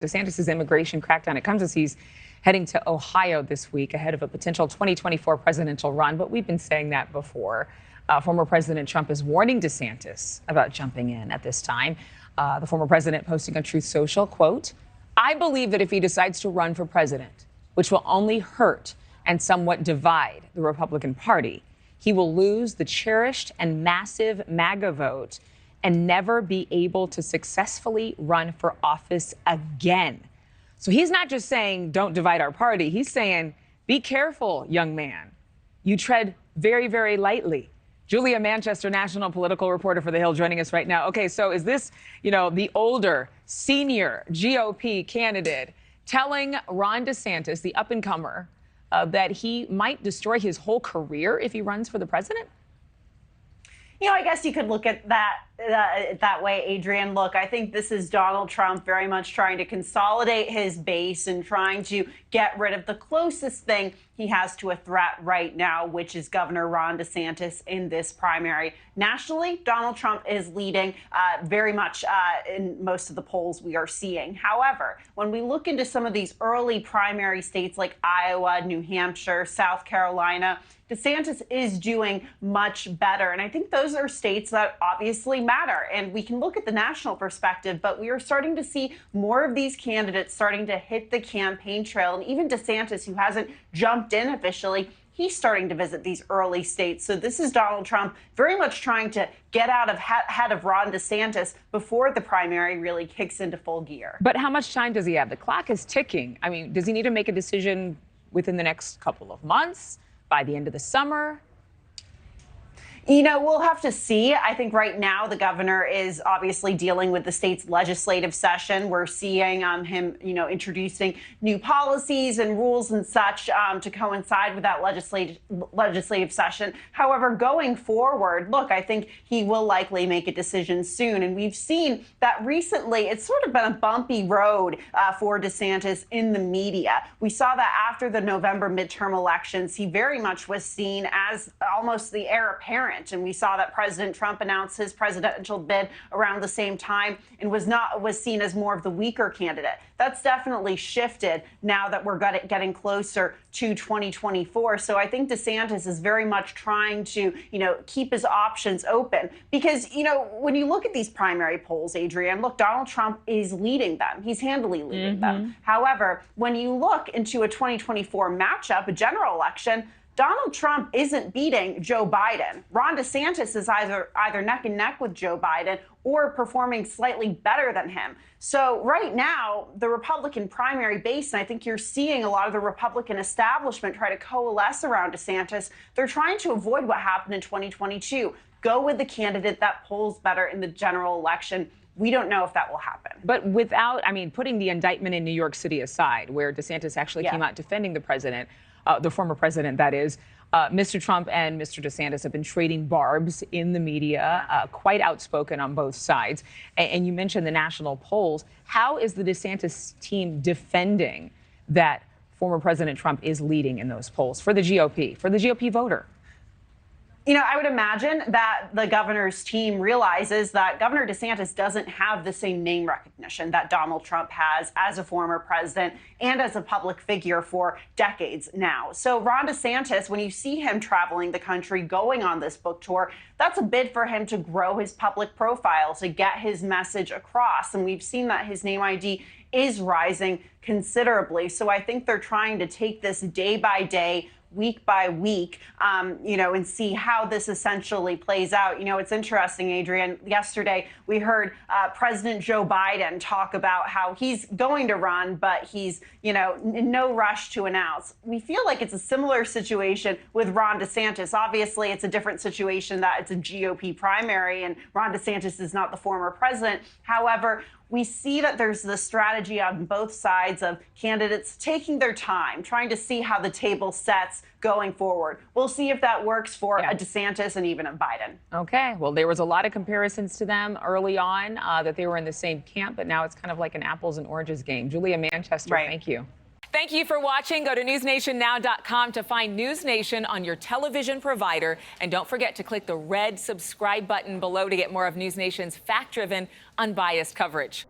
DeSantis' immigration crackdown. It comes as he's heading to Ohio this week ahead of a potential 2024 presidential run. But we've been saying that before. Former President Trump is warning DeSantis about jumping in at this time. The former president posting on Truth Social, quote, "I believe that if he decides to run for president, which will only hurt and somewhat divide the Republican Party, he will lose the cherished and massive MAGA vote and never be able to successfully run for office again." So he's not just saying, don't divide our party. He's saying, be careful, young man. You tread very, very lightly. Julia Manchester, national political reporter for The Hill, joining us right now. Okay, so is this, the older, senior GOP candidate telling Ron DeSantis, the up-and-comer, that he might destroy his whole career if he runs for the president? I guess you could look at that way, Adrienne. Look, I think this is Donald Trump very much trying to consolidate his base and trying to get rid of the closest thing he has to a threat right now, which is Governor Ron DeSantis in this primary. Nationally, Donald Trump is leading very much in most of the polls we are seeing. However, when we look into some of these early primary states like Iowa, New Hampshire, South Carolina, DeSantis is doing much better. And I think those are states that obviously matter. And we can look at the national perspective, but we are starting to see more of these candidates starting to hit the campaign trail. And even DeSantis, who hasn't jumped in officially, he's starting to visit these early states. So this is Donald Trump very much trying to get out of ahead of Ron DeSantis before the primary really kicks into full gear. But how much time does he have? The clock is ticking. I mean, does he need to make a decision within the next couple of months? By the end of the summer? We'll have to see. I think right now the governor is obviously dealing with the state's legislative session. We're seeing him, introducing new policies and rules and such to coincide with that legislative session. However, going forward, look, I think he will likely make a decision soon. And we've seen that recently it's sort of been a bumpy road for DeSantis in the media. We saw that after the November midterm elections, he very much was seen as almost the heir apparent. And we saw that President Trump announced his presidential bid around the same time and was seen as more of the weaker candidate. That's definitely shifted now that we're getting closer to 2024. So I think DeSantis is very much trying to, keep his options open because, when you look at these primary polls, Adrienne, look, Donald Trump is leading them. He's handily leading them. However, when you look into a 2024 matchup, a general election, Donald Trump isn't beating Joe Biden. Ron DeSantis is either neck and neck with Joe Biden or performing slightly better than him. So right now, the Republican primary base, and I think you're seeing a lot of the Republican establishment try to coalesce around DeSantis. They're trying to avoid what happened in 2022. Go with the candidate that polls better in the general election. We don't know if that will happen. But without, putting the indictment in New York City aside, where DeSantis actually came out defending the president, the former president, that is, Mr. Trump and Mr. DeSantis have been trading barbs in the media, quite outspoken on both sides. And you mentioned the national polls. How is the DeSantis team defending that former President Trump is leading in those polls for the GOP voter? I would imagine that the governor's team realizes that Governor DeSantis doesn't have the same name recognition that Donald Trump has as a former president and as a public figure for decades now. So Ron DeSantis, when you see him traveling the country, going on this book tour, that's a bid for him to grow his public profile, to get his message across. And we've seen that his name ID is rising considerably. So I think they're trying to take this day by day, week by week, and see how this essentially plays out. It's interesting, Adrienne. Yesterday, we heard President Joe Biden talk about how he's going to run, but he's, in no rush to announce. We feel like it's a similar situation with Ron DeSantis. Obviously, it's a different situation that it's a GOP primary and Ron DeSantis is not the former president. However, we see that there's the strategy on both sides of candidates taking their time, trying to see how the table sets going forward. We'll see if that works for a DeSantis and even a Biden. Okay. Well, there was a lot of comparisons to them early on that they were in the same camp, but now it's kind of like an apples and oranges game. Julia Manchester, thank you. Thank you for watching. Go to newsnationnow.com to find News Nation on your television provider. And don't forget to click the red subscribe button below to get more of News Nation's fact-driven, unbiased coverage.